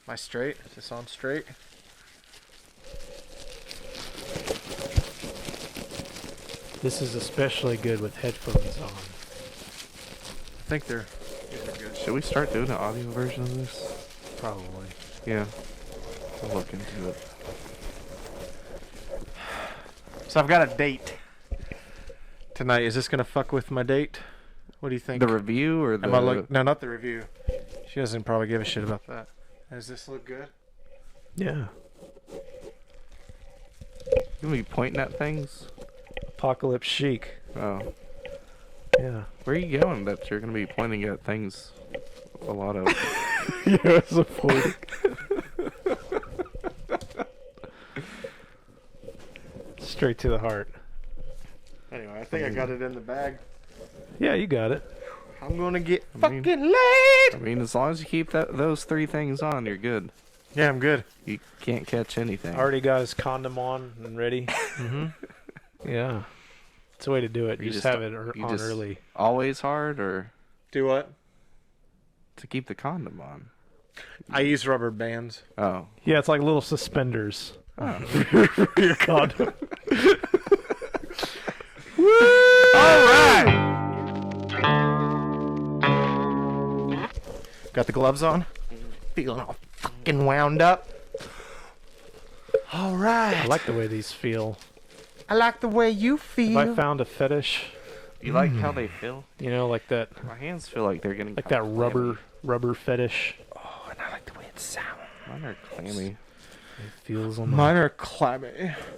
Am I straight? Is this on straight? This is especially good with headphones on. I think they're good. Should we start doing an audio version of this? Probably. Yeah. I'll look into it. So I've got a date tonight. Is this gonna fuck with my date? What do you think? The review or the... No, not the review. She doesn't probably give a shit about that. Does this look good? Yeah. You gonna be pointing at things? Apocalypse chic. Oh. Yeah. Where are you going that you're gonna be pointing at things a lot of? Yeah, it's a point. Straight to the heart. Anyway, I think I got it in the bag. Yeah, you got it. I'm gonna get I mean- fucking laid. I mean, as long as you keep those three things on, you're good. Yeah, I'm good. You can't catch anything. Already got his condom on and ready. Mm-hmm. Yeah. It's the way to do it. You You just just- have it you on just- early. Always hard or Do what? to keep the condom on? I use rubber bands. Oh. Yeah, it's like little suspenders Oh. for your condom. All right. Got the gloves on. Feeling all fucking wound up. All right. I like the way these feel. I like the way you feel. Have I found a fetish? You like how they feel? You know, like that, My hands feel like they're getting like that clammy. rubber fetish. Oh, and I like the way it sounds. Mine are clammy. It feels on my. Mine are clammy.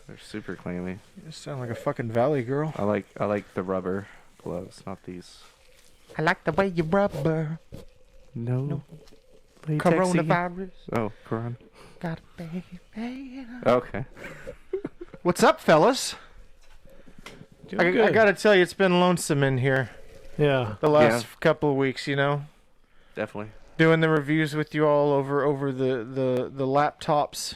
They're super clammy. You sound like a fucking valley girl. I like the rubber gloves, not these. I like the way you rubber. No. Coronavirus. Oh, Corona. Got a baby. Okay. What's up, fellas? Doing I good. gotta tell you, it's been lonesome in here Yeah. the last couple of weeks, you know? Definitely. Doing the reviews with you all over the laptops.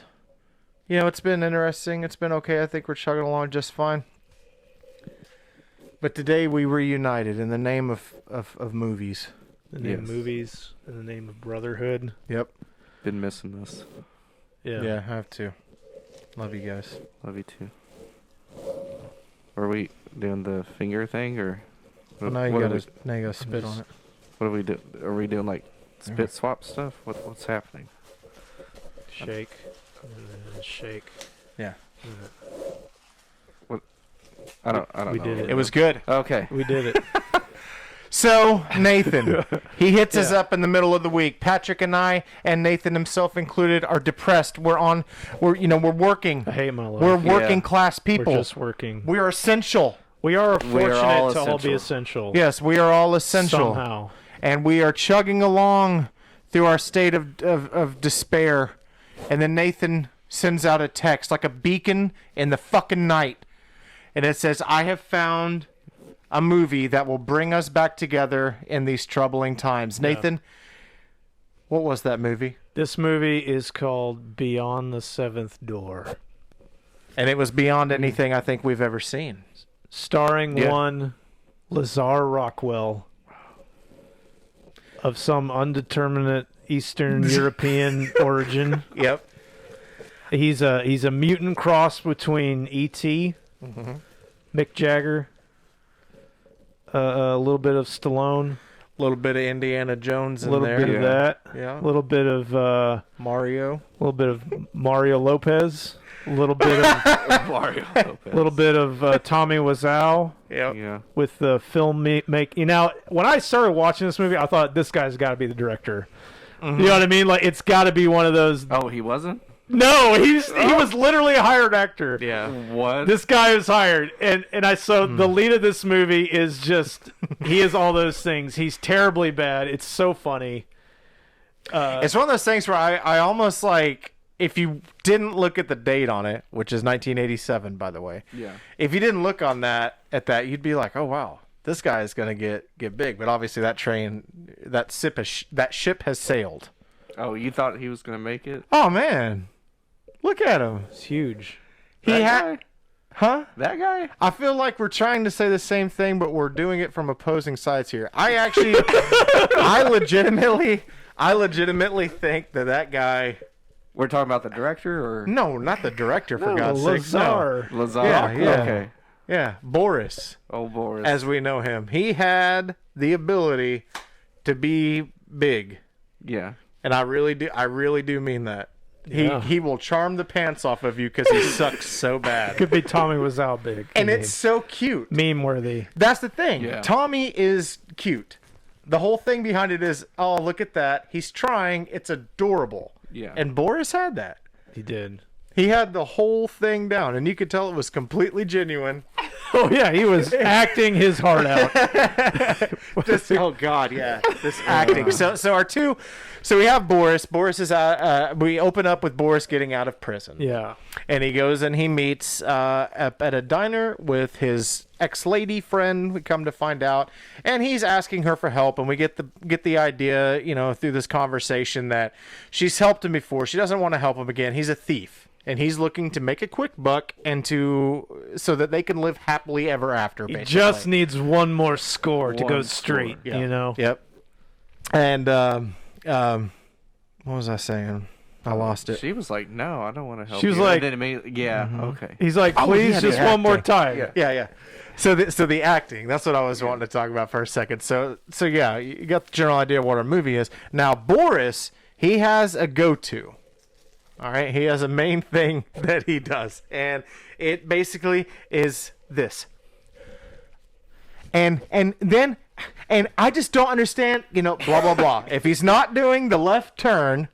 You know, it's been interesting. It's been okay. I think we're chugging along just fine. But today we reunited in the name of movies. The name of Yes. movies, in the name of brotherhood. Yep. Been missing this. Yeah. I have to. Love you guys. Love you too. Are we doing the finger thing or? Well, now you what are gotta spit on it. What are we do? Are we doing like spit swap stuff? What's happening? Shake. And then shake. Yeah. I don't We know. did it. It was good. Okay. We did it. So, Nathan, he hits us Yeah. up in the middle of the week. Patrick and I, and Nathan himself included, are depressed. We're working. I hate my life. We're working class people. We're just working. We are essential. We are fortunate all to all be essential. essential. Yes, we are all essential. Somehow. And we are chugging along through our state of despair. And then Nathan sends out a text like a beacon in the fucking night. And it says, I have found a movie that will bring us back together in these troubling times. Yeah. Nathan, what was that movie? This movie is called Beyond the Seventh Door. And it was beyond anything I think we've ever seen. Starring Yeah. one Lazar Rockwell of some undeterminate Eastern European origin. Yep. He's a mutant cross between E.T., Mick Jagger, a little bit of Stallone, A little bit of Indiana Jones a in little there. bit of that, Yeah. a little bit of Mario. Mario Lopez, a little bit of Mario Lopez. little bit of Tommy Wiseau Yep. Yeah. with the film make. You know, when I started watching this movie, I thought this guy's got to be the director. You know what I mean? Like it's got to be one of those. Oh, he wasn't? No, he was literally a hired actor. Yeah. What? This guy is hired, and the lead of this movie is just he is all those things. He's terribly bad. It's so funny. It's one of those things where I almost like, if you didn't look at the date on it, which is 1987, by the way. Yeah. If you didn't look on that, you'd be like, oh wow, this guy is gonna get big. But obviously that ship has sailed. Oh, you thought he was gonna make it? Oh man, look at him. It's huge. That guy? Huh? That guy? I feel like we're trying to say the same thing, but we're doing it from opposing sides here. I I legitimately think that guy. We're talking about the director, or No, not the director. For God's sake, no. Lazar. Lazar? Yeah, yeah. Okay. Yeah, Boris, Oh, Boris. as we know him. He had the ability to be big, yeah. and I really do mean that. Yeah. He will charm the pants off of you because he sucks so bad. Could be Tommy Wiseau big. And it's so cute. meme worthy. That's the thing. Yeah. Tommy is cute. The whole thing behind it is, oh, look at that. He's trying. It's adorable. Yeah. And Boris had that. He did. He had the whole thing down, and you could tell it was completely genuine. Oh yeah, he was acting his heart out. Just, oh God, yeah, this acting. So our two, so we have Boris. Boris is we open up with Boris getting out of prison. Yeah. And he goes and he meets at a diner with his ex-lady friend. We come to find out, and he's asking her for help. And we get the idea, through this conversation that she's helped him before. She doesn't want to help him again. He's a thief, and he's looking to make a quick buck and so that they can live happily ever after. He Basically. just needs one more score to go One straight. score. Yeah. Yep. And what was I saying? I lost it. She was like, "No, I don't want to help." She was you. like- And then okay. He's like, Oh, please, yeah, just the one more acting. time. Yeah. Yeah. So the acting, that's what I was wanting to talk about for a second. So yeah, you got the general idea of what our movie is. Now Boris, he has a go-to. All right, he has a main thing that he does, and it basically is this. And then I just don't understand, blah blah blah. If he's not doing the left turn,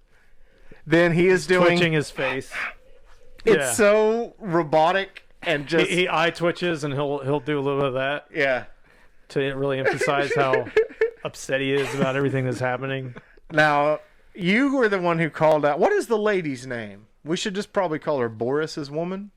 then he is doing. Twitching his face. It's Yeah. so robotic and just He eye twitches and he'll do a little bit of that yeah. to really emphasize how upset he is about everything that's happening. Now, you were the one who called out. What is the lady's name? We should just probably call her Boris's woman.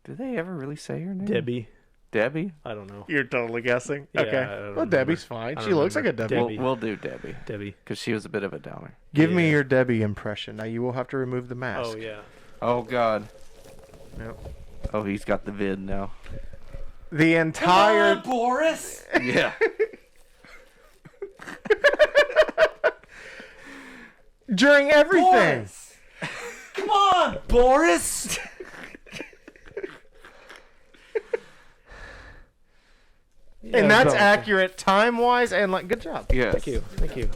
Did they ever really say her name? Debbie. Debbie. I don't know. You're totally guessing. Yeah, I okay. don't Well, remember. Debbie's fine. I She don't looks like a remember. Debbie. Debbie. We'll do Debbie Debbie. because she was a bit of a downer. Give me Yeah. your Debbie impression. Now, you will have to remove the mask. Oh yeah. Oh God. Yep. Oh, he's got the vid now. The entire. Boris. Yeah. During everything. Come on, Boris. And that's so- accurate time wise and good job. Yes. Thank you. Thank you.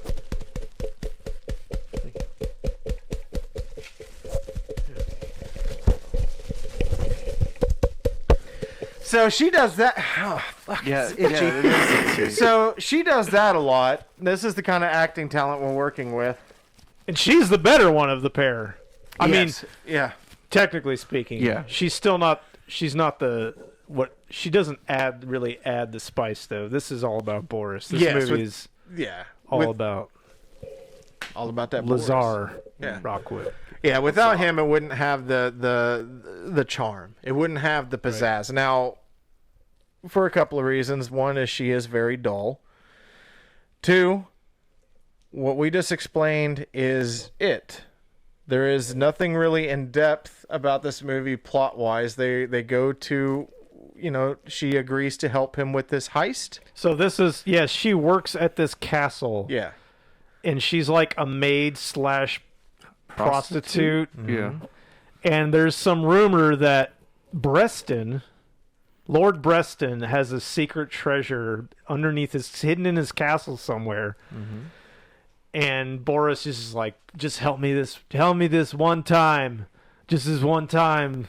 So she does that. Oh, fuck, Yeah. it's itchy. Yeah. It is. So she does that a lot. This is the kind of acting talent we're working with. And she's the better one of the pair. I mean, Yes. Yeah. technically speaking, Yeah. she's still not. She's not the what. She doesn't really add the spice though. This is all about Boris. This Yes, movie with- is Yeah. all about all about that Boris. Lazar Yeah. Rockwood. Yeah, without him, it wouldn't have the charm. It wouldn't have the pizzazz. Now, for a couple of reasons. One is she is very dull. Two, what we just explained is it. There is nothing really in depth about this movie plot-wise. They go to, she agrees to help him with this heist. So this is she works at this castle. Yeah. And she's like a maid / prostitute. Yeah. And there's some rumor that Lord Breston has a secret treasure hidden in his castle somewhere. Mm-hmm. And Boris is just like, just help me this one time. Just this one time.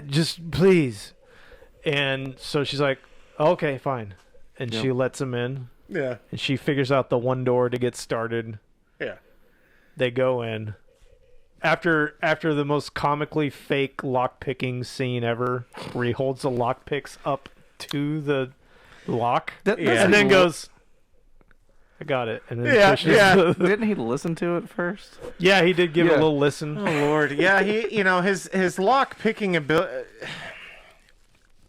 Just please. And so she's like, okay, fine. And Yep. she lets him in. Yeah. And she figures out the one door to get started. Yeah. They go in. After the most comically fake lock-picking scene ever, where he holds the lockpicks up to the lock, Yeah. and then goes, I got it. And then Yeah, pushes yeah. Didn't he listen to it first? Yeah, he did give it Yeah. a little listen. Oh Lord, yeah, his lock picking ability.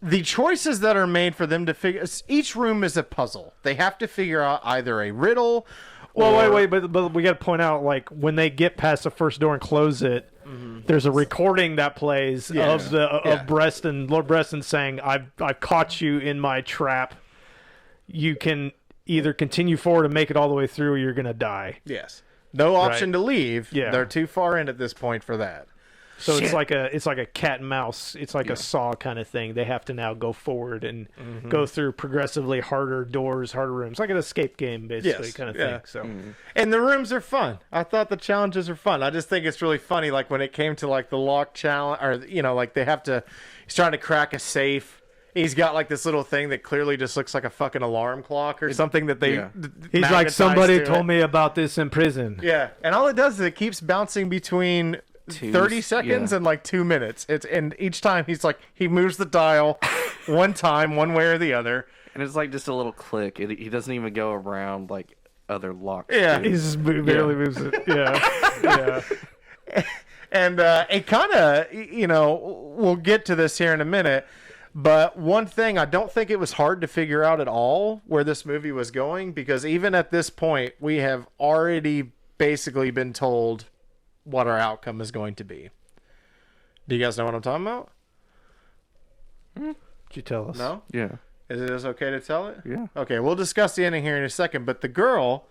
The choices that are made for them to figure, each room is a puzzle. They have to figure out either a riddle. Well, wait, but we got to point out, like, when they get past the first door and close it, there's a recording that plays Yes. of Yeah. Lord Breston saying, "I've caught you in my trap. You can either continue forward and make it all the way through, or you're gonna die. Yes. No option Right. to leave. Yeah. They're too far in at this point for that. So Shit. it's like a cat and mouse. It's like a Saw kind of thing. They have to now go forward and Mm-hmm. go through progressively harder doors, harder rooms, like an escape game, basically, Yes, kind of yeah. thing. So And the rooms are fun. I thought the challenges are fun. I just think it's really funny, like when it came to like the lock challenge, or like they have to. He's trying to crack a safe. He's got like this little thing that clearly just looks like a fucking alarm clock or something that they. he's like, somebody told me about this in prison. Yeah, and all it does is it keeps bouncing between 30 seconds and like 2 minutes. And each time he's like he moves the dial one time, one way or the other. And it's like just a little click. He doesn't even go around like other locks. Yeah. do. He just barely moves it. Yeah, yeah. And it kind of, we'll get to this here in a minute. But one thing, I don't think it was hard to figure out at all where this movie was going, because even at this point, we have already basically been told what our outcome is going to be. Do you guys know what I'm talking about? Could you tell us? No? Yeah. Is it okay to tell it? Yeah. Okay, we'll discuss the ending here in a second. But the girl,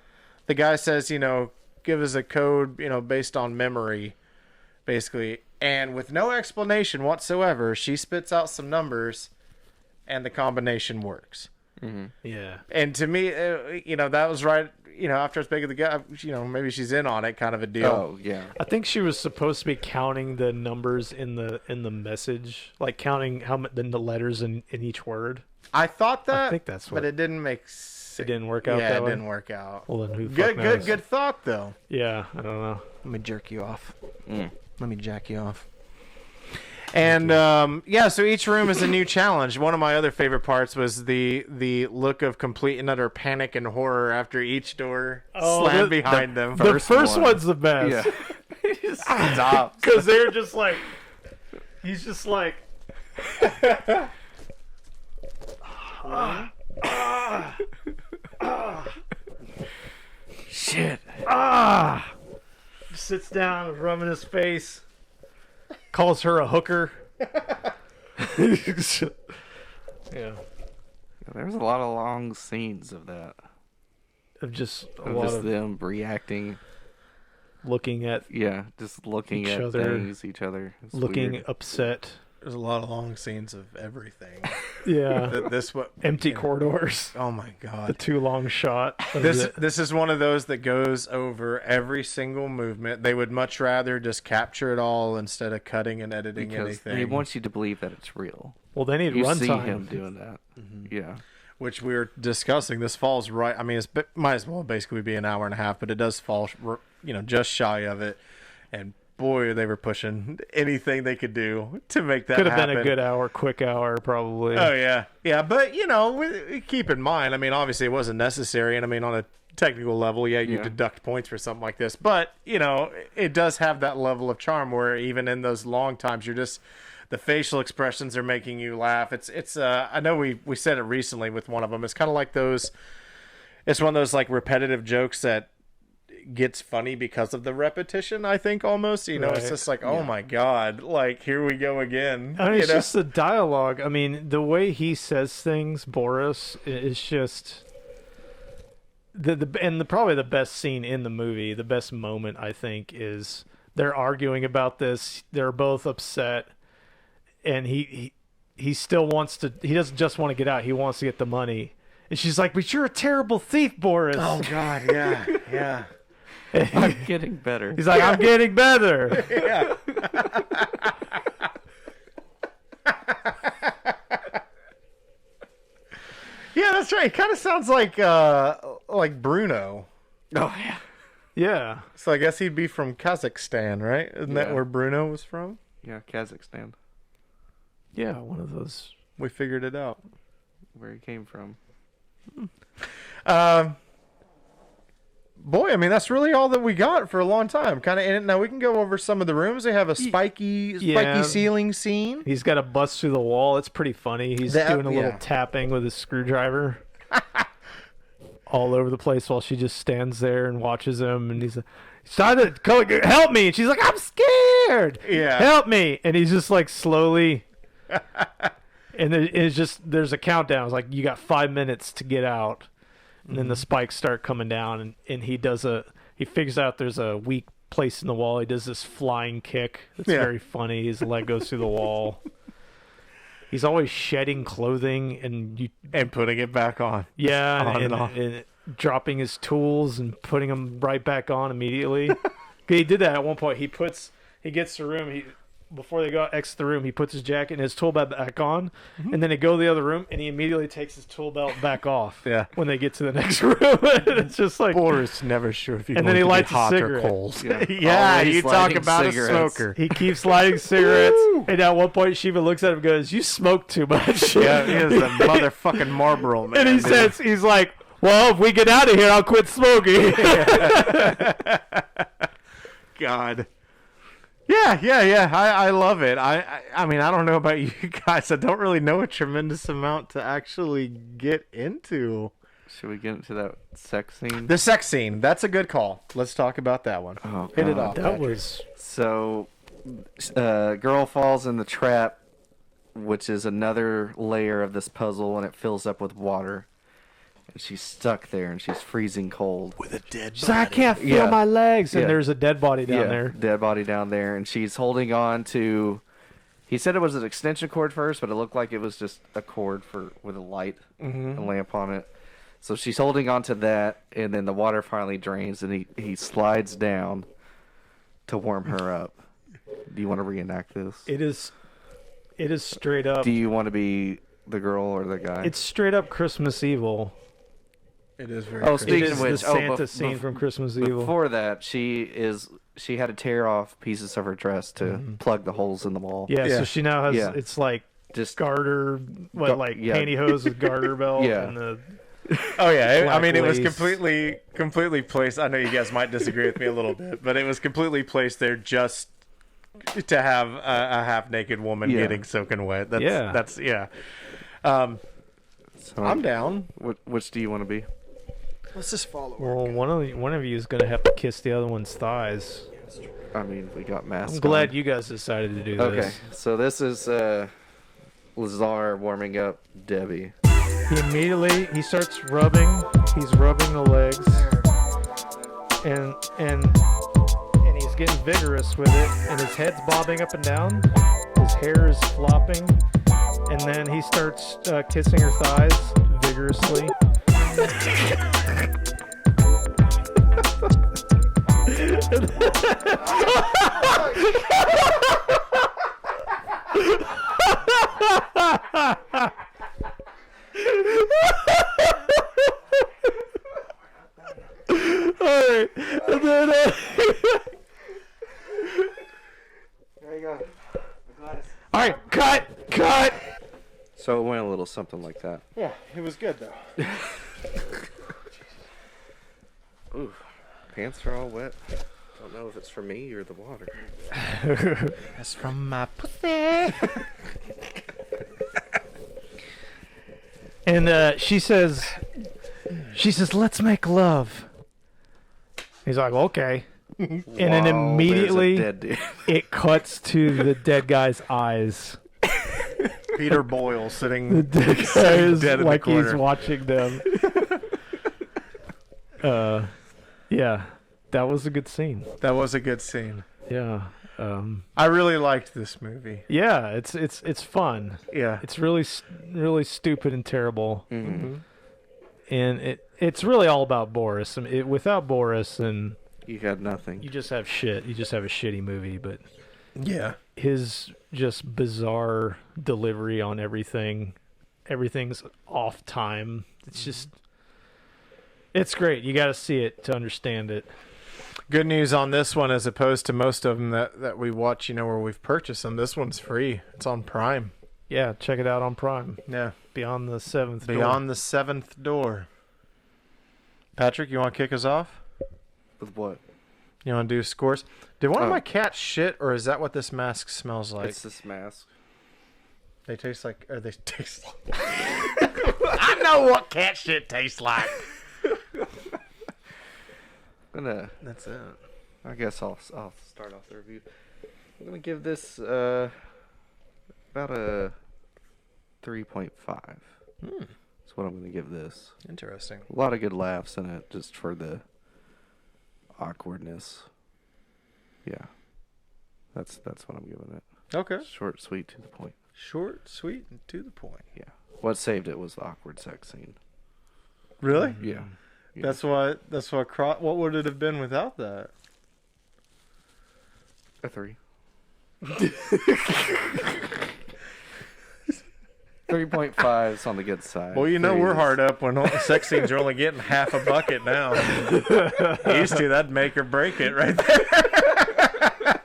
the guy says, give us a code, based on memory, basically. And with no explanation whatsoever, she spits out some numbers, and the combination works. Yeah. And to me, that was right. After I was making the guy, maybe she's in on it, kind of a deal. Oh yeah. I think she was supposed to be counting the numbers in the message, like counting the letters in each word. I thought that, I think that's what but it didn't make sense. it didn't work out. Yeah, that it way? didn't work out. Well, then who the fuck Good, knows? good thought though. Yeah, I don't know. Let me jerk you off. Mm. Let me jack you off. And so each room is a new challenge. One of my other favorite parts was the look of complete and utter panic and horror after each door slammed behind them. The first one. one's the best. Yeah. Stop. Because they're just like, he's just like, Shit. sits down, rubbing his face, calls her a hooker. Yeah. There's a lot of long scenes of that. Of just a Of lot just of them reacting. looking at, Yeah, just looking Each at other. things, each other. It's looking weird. upset. There's a lot of long scenes of everything. Yeah. This what Empty corridors. Oh my The god. too long shot. of This is one of those that goes over every single movement. They would much rather just capture it all instead of cutting and editing Because anything. he wants you to believe that it's real. well, they need You see runtime. him doing that. Yeah. Which we were discussing. This falls right. I mean, might as well basically be an hour and a half, but it does fall, just shy of it. And boy, they were pushing anything they could do to make that Could have happen. been a good hour, quick hour, probably. Oh yeah, yeah. But keep in mind. I mean, obviously it wasn't necessary, and I mean on a technical level, you Yeah. deduct points for something like this. But it does have that level of charm where even in those long times, you're just. The facial expressions are making you laugh. It's I know we said it recently with one of them. It's kind of like those. It's one of those like repetitive jokes that gets funny because of the repetition. I think almost it's Right. just like oh my god, like here we go again. I mean, it's just the dialogue. I mean, the way he says things, Boris, is just probably the best scene in the movie. The best moment, I think, is they're arguing about this. They're both upset. And he still wants to. He doesn't just want to get out. He wants to get the money. And she's like, "But you're a terrible thief, Boris." Oh god, yeah, yeah. I'm getting better. He's like, "I'm getting better." Yeah. Yeah, that's right. It kind of sounds like Bruno. Oh, yeah. Yeah. So I guess he'd be from Kazakhstan, right? Isn't that Yeah. where Bruno was from? Yeah, Kazakhstan. Yeah, one of those. We figured it out. Where he came from. Boy, I mean that's really all that we got for a long time. Kind of. Now we can go over some of the rooms. They have a spiky Yeah. ceiling scene. He's got to bust through the wall. It's pretty funny. He's doing a little yeah. tapping with his screwdriver all over the place while she just stands there and watches him. And he's trying to help me. And she's like, "I'm scared. Yeah. Help me." And he's just like slowly. And there's a countdown. It's like, you got 5 minutes to get out. and then the spikes start coming down, and he figures out there's a weak place in the wall. He does this flying kick. It's very funny. His leg goes through the wall. He's always shedding clothing and putting it back on. Yeah, On and off. and dropping his tools and putting them right back on immediately. He did that at one point. He gets to the room. Before they exit the room, he puts his jacket and his tool belt back on, and then they go to the other room, and he immediately takes his tool belt back off. Yeah. When they get to the next room, it's just like Boris never sure if you And want then he to lights get a hot or cigarette. cold. Yeah. Always you talk lighting about cigarettes. a smoker. he keeps lighting cigarettes, and at one point Shiva looks at him and goes, "You smoke too much." Yeah, he is a motherfucking Marlboro man. And he says, he's like, "Well, if we get out of here, I'll quit smoking." God. Yeah. I love it. I mean, I don't know about you guys. I don't really know a tremendous amount to actually get into. Should we get into that sex scene? The sex scene. That's a good call. Let's talk about that one. Oh, Hit it God. off. That Patrick. was So, girl falls in the trap, which is another layer of this puzzle, and it fills up with water. And she's stuck there, and she's freezing cold. with a dead She's like, "I can't feel Yeah. my legs," and Yeah. there's a dead body down there. Dead body down there, and she's holding on to. He said it was an extension cord first, but it looked like it was just a cord with a light, a lamp on it. So she's holding on to that, and then the water finally drains, and he slides down to warm her up. Do you want to reenact this? It is straight up. Do you want to be the girl or the guy? It's straight up Christmas Evil. It is very. Oh, crazy. It Speaking is of the which, Santa scene from Christmas Evil. Before that, she had to tear off pieces of her dress to plug the holes in the wall. Yeah, Yeah. so she now has Yeah. it's like Just garter, yeah. pantyhose with garter belt, Yeah. and the Oh yeah, I black mean it was lace. completely placed. I know you guys might disagree with me a little bit, but it was completely placed there just to have a half naked woman Yeah. getting soaking wet. That's Yeah. So, I'm down. Which do you want to be? Let's just follow. well, one of you is gonna have to kiss the other one's thighs. I mean, we got masks. I'm glad on. you guys decided to do Okay, this. so this is Lazar warming up Debbie. He starts rubbing. He's rubbing the legs, and he's getting vigorous with it, and his head's bobbing up and down. His hair is flopping, and then he starts kissing her thighs vigorously. Alright, and then There you go. alright, cut. So it went a little something like that. Yeah, it was good though. Ooh, pants are all wet. Don't know if it's from me or the water. That's from my pussy. And she says, "Let's make love." He's like, "Okay," and then immediately There's a dead dude. it cuts to the dead guy's eyes. Peter Boyle The sitting dead guy is dead in the like he's corner. watching them. Yeah, that was a good scene. That was a good scene. Yeah, I really liked this movie. yeah, it's fun. Yeah. It's really stupid and terrible, Mm-hmm. and it's really all about Boris. I mean, without Boris, then You got nothing. you just have shit. You just have a shitty movie. But Yeah. his just bizarre delivery on everything's off time. It's just, it's great. You got to see it to understand it. Good news on this one, as opposed to most of them that we watch, where we've purchased them. This one's free. It's on Prime. Yeah, check it out on Prime. Yeah. Beyond the Seventh Door. Beyond the Seventh Door. Patrick, you want to kick us off? With what? You want to do scores? Did one of Oh. my cats shit, or is that what this mask smells like? It's this mask. They taste like, or they taste like. I know what cat shit tastes like. That's it. I guess I'll start off the review. I'm gonna give this about a 3.5. That's what I'm going to give this. Interesting. A lot of good laughs in it, just for the awkwardness. Yeah, that's what I'm giving it. Okay. Short, sweet, to the point. Short, sweet, and to the point. Yeah. What saved it was the awkward sex scene. Really? Yeah. That's what. What would it have been without that? A 3. 3.5 is on the good side. Well, you know Three we're is- hard up when sex scenes are only getting half a bucket now. Used to, that'd make or break it right there.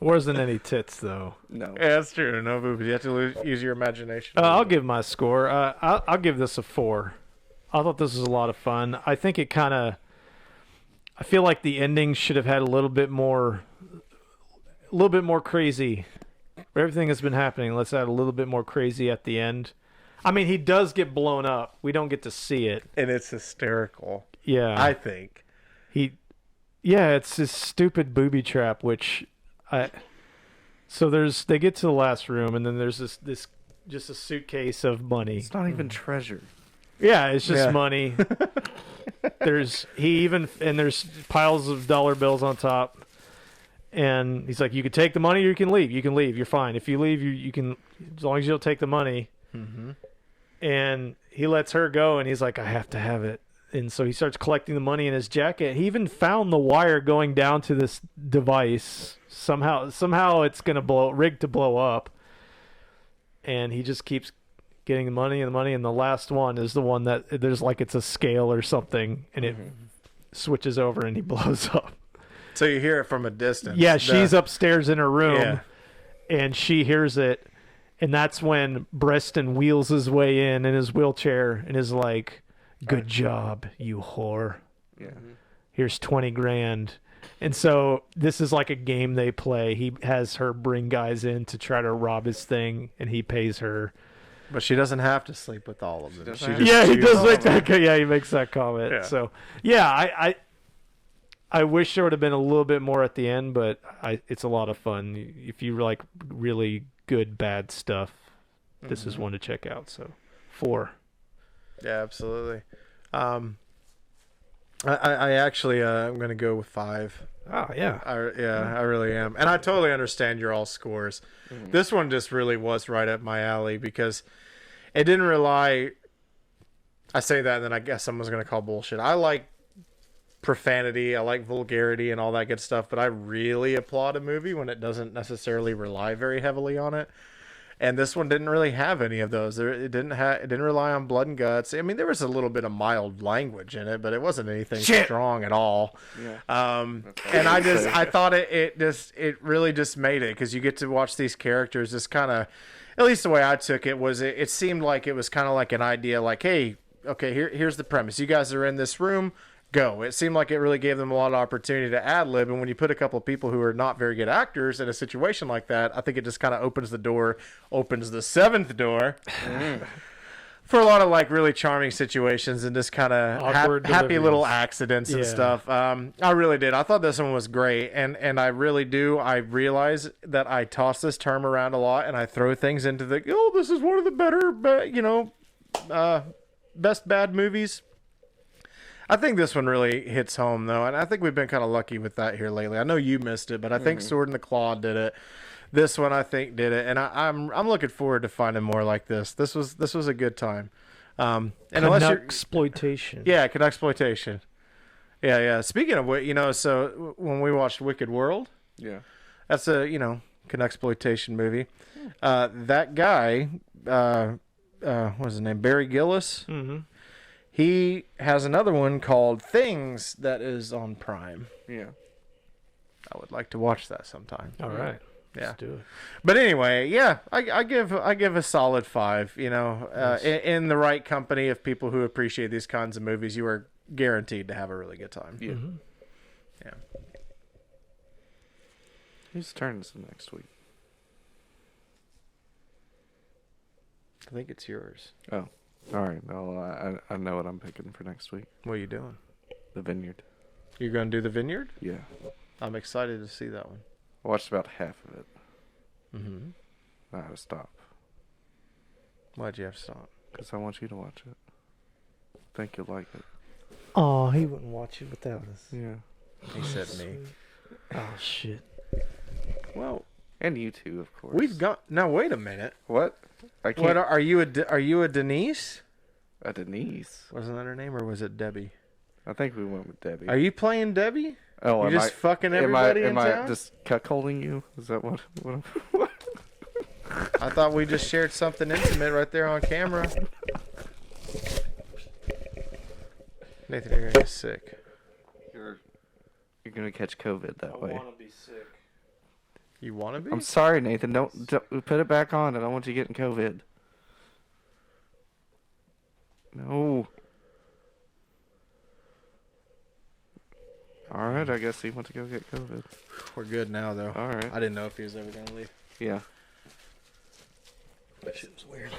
Wasn't any tits though. No. Yeah, that's true. No boobies. You have to use your imagination. I'll give my score. I'll give this a 4. I thought this was a lot of fun. I think it kind of. I feel like the ending should have had a little bit more crazy. Everything has been happening. Let's add a little bit more crazy at the end. I mean, he does get blown up. We don't get to see it. And it's hysterical. Yeah, I think. It's this stupid booby trap, So they get to the last room, and then there's this just a suitcase of money. It's not even treasure. Yeah, it's just Yeah. money. There's piles of dollar bills on top. And he's like, you can take the money or you can leave. You can leave. You're fine. If you leave, you can, as long as you don't take the money. Mm-hmm. And he lets her go, and he's like, I have to have it. And so he starts collecting the money in his jacket. He even found the wire going down to this device. Somehow it's going to rigged to blow up. And he just keeps getting the money. And the last one is the one that there's like it's a scale or something, and it switches over and he blows up. So you hear it from a distance. Yeah, she's upstairs in her room, Yeah. and she hears it, and that's when Preston wheels his way in his wheelchair and is like, "Good job, you whore. Yeah. Here's 20 grand." And so this is like a game they play. He has her bring guys in to try to rob his thing, and he pays her. But she doesn't have to sleep with all of them. doesn't She have just Yeah, he chooses does all make of them. that. Yeah, he makes that comment. Yeah. So yeah, I wish there would have been a little bit more at the end, but it's a lot of fun. If you like really good bad stuff, this is one to check out. So 4. Yeah, absolutely. I actually I'm gonna go with 5. Oh yeah. I really am, and I totally understand your all scores. This one just really was right up my alley because it didn't rely. I say that, and then I guess someone's gonna call bullshit. I like profanity, I like vulgarity, and all that good stuff, but I really applaud a movie when it doesn't necessarily rely very heavily on it. And this one didn't really have any of those. It didn't rely on blood and guts. I mean, there was a little bit of mild language in it, but it wasn't anything strong at all. Yeah. And I thought it really just made it, because you get to watch these characters just kind of, at least the way I took it was, it seemed like it was kind of like an idea, like, hey, okay, here's the premise. You guys are in this room. Go. It seemed like it really gave them a lot of opportunity to ad lib, and when you put a couple of people who are not very good actors in a situation like that, I think it just kind of opens the 7th door for a lot of like really charming situations and just kind of Awkward happy deliveries. little accidents and Yeah. stuff. I really did. I thought this one was great, and I really do. I realize that I toss this term around a lot, and I throw things into this is one of the better, best bad movies. I think this one really hits home, though, and I think we've been kind of lucky with that here lately. I know you missed it, but I think Sword in the Claw did it. This one, I think, did it, and I'm looking forward to finding more like this. This was a good time. And unless you're, Exploitation. yeah, Canucksploitation. Yeah. Speaking of which, so when we watched Wicked World, Yeah. that's a Canucksploitation movie. That guy, what's his name, Barry Gillis. Mm-hmm. He has another one called Things that is on Prime. Yeah. I would like to watch that sometime. All right. Yeah. Let's do it. But anyway, yeah, I give a solid 5. Nice. In the right company of people who appreciate these kinds of movies, you are guaranteed to have a really good time. Yeah. Mhm. Yeah. Whose turn is it next week? I think it's yours. Oh. All right. Well, I know what I'm picking for next week. What are you doing? The Vineyard. You're going to do The Vineyard? Yeah. I'm excited to see that one. I watched about half of it. Mm-hmm. I had to stop. Why'd you have to stop? because I want you to watch it. I think you'll like it. Oh, he wouldn't watch it without us. Yeah. He said me. Oh shit. Well, And you too, of course. we've got. Now wait a minute. What? I can't. What are you? Are you a Denise? A Denise. Wasn't that her name, or was it Debbie? I think we went with Debbie. Are you playing Debbie? Oh, You're am just fucking am everybody in am I town? just cuckolding you? Is that what? I thought we just shared something intimate right there on camera. Nathan, you're gonna get sick. You're gonna catch COVID that way. to be sick. You want to be? I'm sorry, Nathan. Don't put it back on. I don't want you getting COVID. No. All right, I guess he went to go get COVID. We're good now, though. All right. I didn't know if he was ever gonna leave. Yeah. That shit was weird.